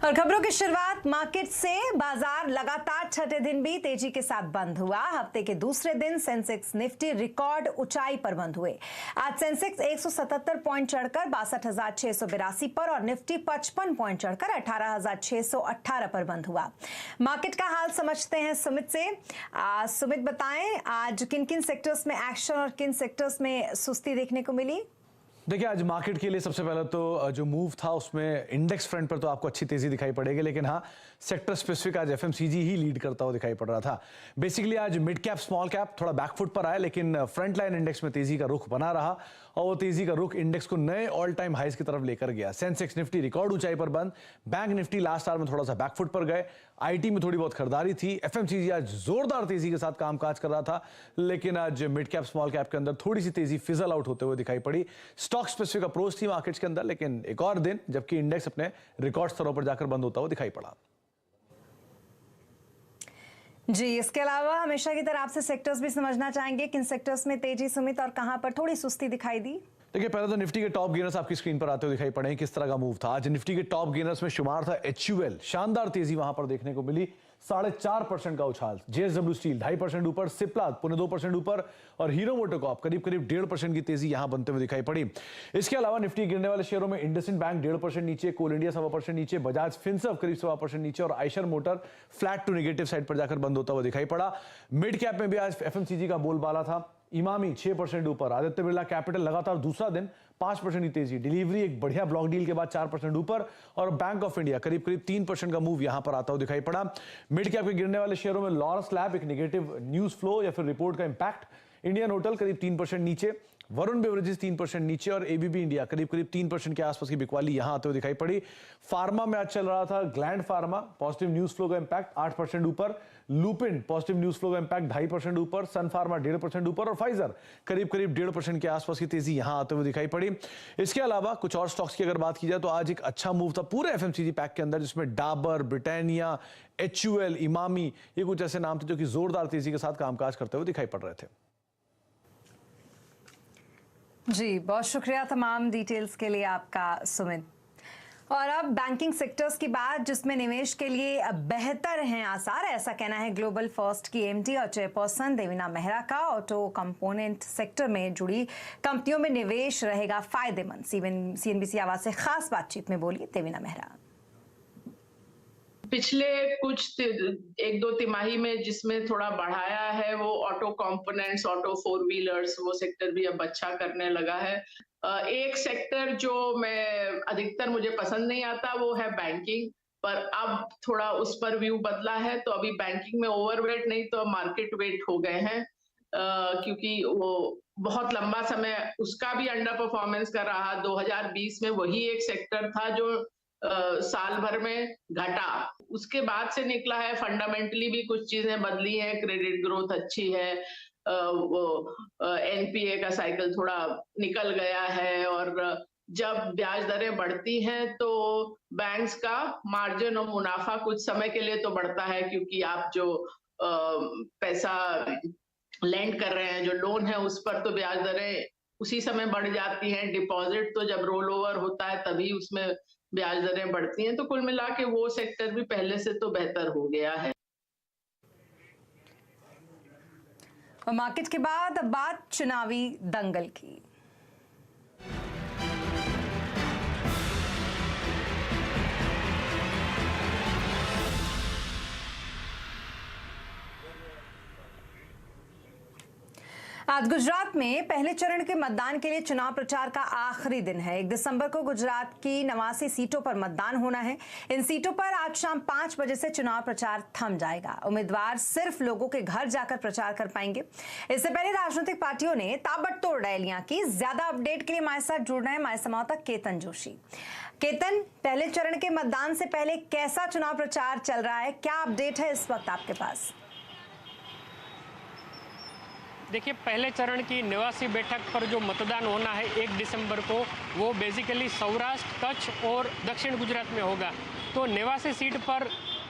और खबरों की शुरुआत मार्केट से। बाजार लगातार छठे दिन भी तेजी के साथ बंद हुआ। हफ्ते के दूसरे दिन सेंसेक्स निफ्टी रिकॉर्ड ऊंचाई पर बंद हुए। आज सेंसेक्स 177 पॉइंट चढ़कर 62,682 पर और निफ्टी 55 पॉइंट चढ़कर 18,618 पर बंद हुआ। मार्केट का हाल समझते हैं सुमित से। सुमित बताएं, आज किन किन सेक्टर्स में एक्शन और किन सेक्टर्स में सुस्ती देखने को मिली? देखिए, आज मार्केट के लिए सबसे पहले तो जो मूव था उसमें इंडेक्स फ्रंट पर तो आपको अच्छी तेजी दिखाई पड़ेगी, लेकिन हाँ, सेक्टर स्पेसिफिक आज एफएमसीजी ही लीड करता हुआ दिखाई पड़ रहा था। बेसिकली आज मिड कैप स्मॉल कैप थोड़ा बैकफुट पर आया, लेकिन फ्रंट लाइन इंडेक्स में तेजी का रुख बना रहा और वो तेजी का रुख इंडेक्स को नए ऑल टाइम हाइज की तरफ लेकर गया। सेंसेक्स निफ्टी रिकॉर्ड ऊंचाई पर बंद, बैंक निफ्टी लास्ट आवर में थोड़ा सा बैकफुट पर गए, आईटी में थोड़ी बहुत खरीदारी थी। एफएमसीजी आज जोरदार तेजी के साथ कामकाज कर रहा था, लेकिन आज मिड कैप स्मॉल कैप के अंदर थोड़ी सी तेजी फिजल आउट होते हुए दिखाई पड़ी। स्टॉक स्पेसिफिक अप्रोच थी मार्केट्स के अंदर, लेकिन एक और दिन जबकि इंडेक्स अपने रिकॉर्ड स्तरों पर जाकर बंद होता हुआ दिखाई पड़ा। जी, इसके अलावा हमेशा की तरह आपसे सेक्टर्स भी समझना चाहेंगे, किन सेक्टर्स में तेजी सुमित और कहां पर थोड़ी सुस्ती दिखाई दी? देखिए, पहले तो निफ्टी के टॉप गेनर्स आपकी स्क्रीन पर आते हुए दिखाई पड़े। किस तरह का मूव था आज निफ्टी के टॉप गेनर्स में शुमार था HUL। शानदार तेजी वहां पर देखने को मिली, 4.5% का उछाल। JSW स्टील 2.5% ऊपर, सिप्ला 2% ऊपर और हीरो मोटोकॉर्प करीब 1.5% की तेजी यहां बनते हुए दिखाई पड़ी। इसके अलावा निफ्टी गिरने वाले शेयरों में इंडसइंड बैंक 1.5% नीचे, कोल इंडिया 1.25% नीचे, बजाज फिनसर्व करीब 1.25% नीचे और Eicher motor flat to negative side पर जाकर बंद होता हुआ दिखाई पड़ा। मिड कैप में भी आज एफएमसीजी का बोलबाला था। इमामी 6% ऊपर, आदित्य बिरला कैपिटल लगातार दूसरा दिन 5% की तेजी, डिलीवरी एक बढ़िया ब्लॉक डील के बाद 4% ऊपर और बैंक ऑफ इंडिया करीब 3% का मूव यहां पर आता हुआ दिखाई पड़ा। मिड कैप के गिरने वाले शेयरों में लॉरस लैब एक नेगेटिव न्यूज फ्लो या फिर रिपोर्ट का इंपैक्ट, इंडियन होटल करीब 3% नीचे, वरुण बेवरेजेस 3% नीचे और एबीबी इंडिया करीब 3% के आसपास की बिकवाली यहां आते हुए दिखाई पड़ी। फार्मा में आज चल रहा था gland pharma, positive news flow का इंपैक्ट 8% ऊपर, लुपिन पॉजिटिव न्यूज फ्लो का इंपैक्ट 2.5% ऊपर, सन फार्मा 1.5% ऊपर और फाइजर करीब 1.5% के आसपास की तेजी यहां आते हुए दिखाई पड़ी। इसके अलावा कुछ और स्टॉक्स की अगर बात की जाए तो आज एक अच्छा मूव था पूरे एफएमसीजी पैक के अंदर, जिसमें डाबर, ब्रिटानिया, HUL, इमामी, ये कुछ ऐसे नाम थे जो कि जोरदार तेजी के साथ कामकाज करते हुए दिखाई पड़ रहे थे। जी, बहुत शुक्रिया तमाम डिटेल्स के लिए आपका सुमित। और अब बैंकिंग सेक्टर्स की बात, जिसमें निवेश के लिए बेहतर हैं आसार, ऐसा कहना है ग्लोबल फर्स्ट की MD और चेयरपर्सन देवीना मेहरा का। ऑटो कंपोनेंट सेक्टर में जुड़ी कंपनियों में निवेश रहेगा फायदेमंद। CNBC आवाज से खास बातचीत में बोली देवीना मेहरा। पिछले कुछ 1-2 तिमाही में जिसमें थोड़ा बढ़ाया है वो ऑटो कंपोनेंट्स, ऑटो 4 व्हीलर्स, वो सेक्टर भी अब अच्छा करने लगा है। एक सेक्टर जो मैं अधिकतर मुझे पसंद नहीं आता वो है बैंकिंग, पर अब थोड़ा उस पर व्यू बदला है, तो अभी बैंकिंग में ओवरवेट नहीं तो मार्केट वेट हो गए हैं, क्योंकि वो बहुत लंबा समय उसका भी अंडर परफॉर्मेंस कर रहा। 2020 में वही एक सेक्टर था जो साल भर में घटा, उसके बाद से निकला है। फंडामेंटली भी कुछ चीजें बदली हैं, क्रेडिट ग्रोथ अच्छी है, वो NPA का साइकिल थोड़ा निकल गया है और जब ब्याज दरें बढ़ती हैं तो बैंक्स का मार्जिन और मुनाफा कुछ समय के लिए तो बढ़ता है, क्योंकि आप जो पैसा लेंड कर रहे हैं, जो लोन है, उस पर तो ब्याज दरें उसी समय बढ़ जाती हैं। डिपॉजिट तो जब रोल ओवर होता है तभी उसमें ब्याज दरें बढ़ती हैं। तो कुल मिला के वो सेक्टर भी पहले से तो बेहतर हो गया है। और मार्केट के बाद अब बात चुनावी दंगल की। आज गुजरात में पहले चरण के मतदान के लिए चुनाव प्रचार का आखिरी दिन है। 1 दिसंबर को गुजरात की 89 सीटों पर मतदान होना है। इन सीटों पर आज शाम 5 बजे से चुनाव प्रचार थम जाएगा। उम्मीदवार सिर्फ लोगों के घर जाकर प्रचार कर पाएंगे। इससे पहले राजनीतिक पार्टियों ने ताबड़तोड़ रैलियां की। ज्यादा अपडेट के लिए हमारे साथ जुड़ रहे हैं हमारे संवाददाता केतन जोशी। केतन, पहले चरण के मतदान से पहले कैसा चुनाव प्रचार चल रहा है, क्या अपडेट है इस वक्त आपके पास? देखिए, पहले चरण की 89 बैठक पर जो मतदान होना है 1 दिसंबर को, वो बेसिकली सौराष्ट्र, कच्छ और दक्षिण गुजरात में होगा। तो 89 सीट पर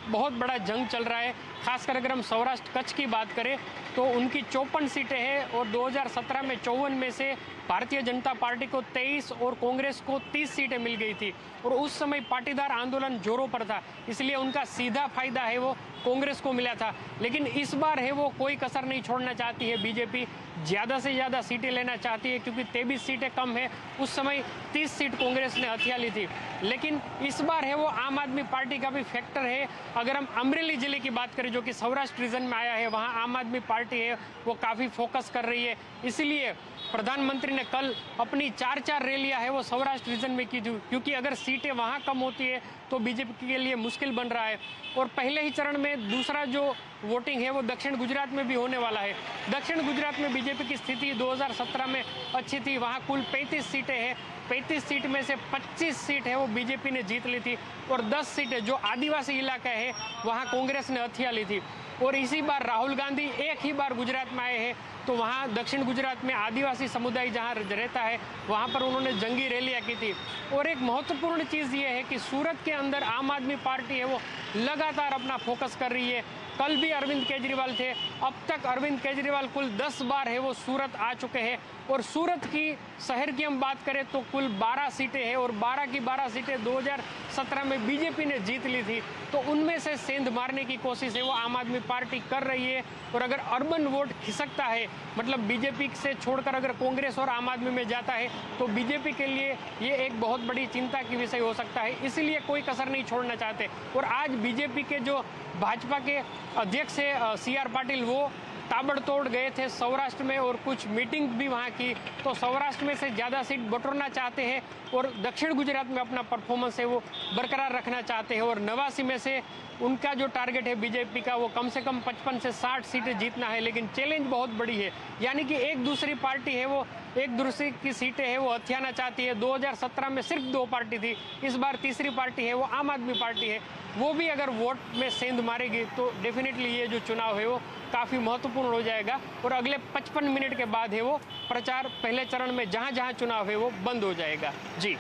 बहुत बड़ा जंग चल रहा है। खासकर अगर हम सौराष्ट्र कच्छ की बात करें तो उनकी 54 सीटें हैं और 2017 में 54 में से भारतीय जनता पार्टी को 23 और कांग्रेस को 30 सीटें मिल गई थी और उस समय पाटीदार आंदोलन जोरों पर था, इसलिए उनका सीधा फायदा है वो कांग्रेस को मिला था। लेकिन इस बार है वो कोई कसर नहीं छोड़ना चाहती है बीजेपी, ज़्यादा से ज़्यादा सीटें लेना चाहती है क्योंकि 23 सीटें कम है, उस समय 30 सीट कांग्रेस ने हथिया ली थी। लेकिन इस बार है वो आम आदमी पार्टी का भी फैक्टर है। अगर हम अमरेली जिले की बात करें जो कि सौराष्ट्र रीजन में आया है, वहाँ आम आदमी पार्टी है वो काफ़ी फोकस कर रही है। इसलिए प्रधानमंत्री ने कल अपनी 4 रैलियां है वो सौराष्ट्र रीजन में की थी, क्योंकि अगर सीटें वहां कम होती है तो बीजेपी के लिए मुश्किल बन रहा है। और पहले ही चरण में दूसरा जो वोटिंग है वो दक्षिण गुजरात में भी होने वाला है। दक्षिण गुजरात में बीजेपी की स्थिति 2017 में अच्छी थी, वहां कुल 35 सीटें हैं, 35 सीट में से 25 सीट है वो बीजेपी ने जीत ली थी और 10 सीटें जो आदिवासी इलाका है वहाँ कांग्रेस ने हथिया ली थी। और इसी बार राहुल गांधी एक ही बार गुजरात में आए हैं, तो वहाँ दक्षिण गुजरात में आदिवासी समुदाय जहाँ रहता है वहाँ पर उन्होंने जंगी रैलियाँ की थी। और एक महत्वपूर्ण चीज़ ये है कि सूरत के अंदर आम आदमी पार्टी है वो लगातार अपना फोकस कर रही है। कल भी अरविंद केजरीवाल थे, अब तक अरविंद केजरीवाल कुल 10 बार है वो सूरत आ चुके हैं। और सूरत की शहर की हम बात करें तो कुल 12 सीटें हैं और 12 की 12 सीटें 2017 में बीजेपी ने जीत ली थी, तो उनमें से सेंध मारने की कोशिश है वो आम आदमी पार्टी कर रही है। और अगर अर्बन वोट खिसकता है, मतलब बीजेपी से छोड़कर अगर कांग्रेस और आम आदमी में जाता है, तो बीजेपी के लिए ये एक बहुत बड़ी चिंता की विषय हो सकता है। इसलिए कोई कसर नहीं छोड़ना चाहते। और आज बीजेपी के जो भाजपा के अध्यक्ष है CR पाटिल, वो ताबड़तोड़ गए थे सौराष्ट्र में और कुछ मीटिंग भी वहाँ की, तो सौराष्ट्र में से ज़्यादा सीट बटोरना चाहते हैं और दक्षिण गुजरात में अपना परफॉर्मेंस है वो बरकरार रखना चाहते हैं। और 89 में से उनका जो टारगेट है बीजेपी का वो कम से कम 55 से 60 सीटें जीतना है, लेकिन चैलेंज बहुत बड़ी है। यानी कि एक दूसरी पार्टी है वो एक दूसरे की सीटें है वो हथियाना चाहती है। 2017 में सिर्फ 2 पार्टी थी, इस बार तीसरी पार्टी है वो आम आदमी पार्टी है, वो भी अगर वोट में सेंध मारेगी तो डेफिनेटली ये जो चुनाव है वो काफ़ी महत्वपूर्ण हो जाएगा। और अगले 55 मिनट के बाद है वो प्रचार पहले चरण में जहां जहां चुनाव है वो बंद हो जाएगा। जी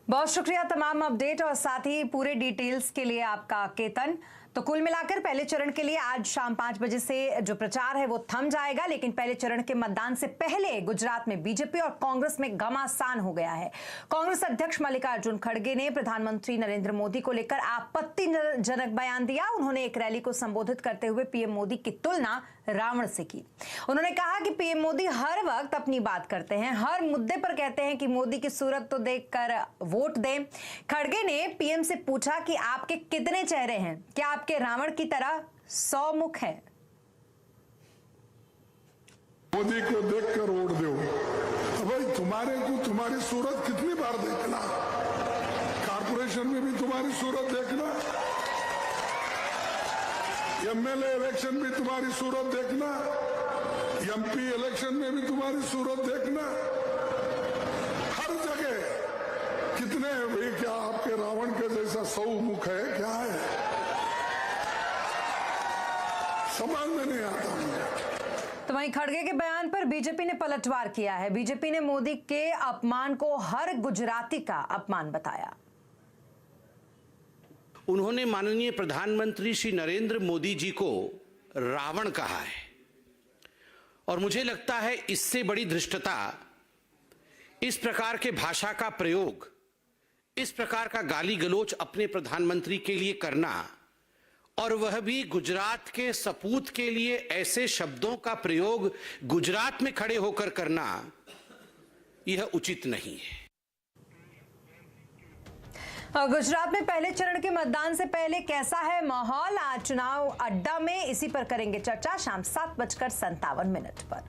बहुत शुक्रिया तमाम अपडेट और साथ ही पूरे डिटेल्स के लिए आपका केतन। तो कुल मिलाकर पहले चरण के लिए आज शाम 5 बजे से जो प्रचार है वो थम जाएगा, लेकिन पहले चरण के मतदान से पहले गुजरात में बीजेपी और कांग्रेस में घमासान हो गया है। कांग्रेस अध्यक्ष मल्लिकार्जुन खड़गे ने प्रधानमंत्री नरेंद्र मोदी को लेकर आपत्तिजनक बयान दिया। उन्होंने एक रैली को संबोधित करते हुए पीएम मोदी की तुलना रावण से की। उन्होंने कहा कि पीएम मोदी हर वक्त अपनी बात करते हैं, हर मुद्दे पर कहते हैं कि मोदी की सूरत तो देखकर वोट दें। खड़गे ने पीएम से पूछा कि आपके कितने चेहरे हैं, क्या आपके रावण की तरह 100 मुख है? मोदी को देखकर वोट दो। भाई तुम्हारे को तुम्हारी सूरत कितनी बार देखना, कारपोरेशन में भी तुम्हारी सूरत देखना, MLA इलेक्शन में तुम्हारी सूरत देखना, MP इलेक्शन में भी तुम्हारी सूरत देखना, हर जगह कितने भाई, क्या आपके रावण के जैसा 100 मुख है? क्या है, समझ में नहीं आता मुझे। तो वहीं खड़गे के बयान पर बीजेपी ने पलटवार किया है। बीजेपी ने मोदी के अपमान को हर गुजराती का अपमान बताया। उन्होंने माननीय प्रधानमंत्री श्री नरेंद्र मोदी जी को रावण कहा है और मुझे लगता है इससे बड़ी धृष्टता, इस प्रकार के भाषा का प्रयोग, इस प्रकार का गाली गलोच अपने प्रधानमंत्री के लिए करना, और वह भी गुजरात के सपूत के लिए ऐसे शब्दों का प्रयोग गुजरात में खड़े होकर करना, यह उचित नहीं है। गुजरात में पहले चरण के मतदान से पहले कैसा है माहौल आज चुनाव अड्डा में, इसी पर करेंगे चर्चा शाम 7:57 पर।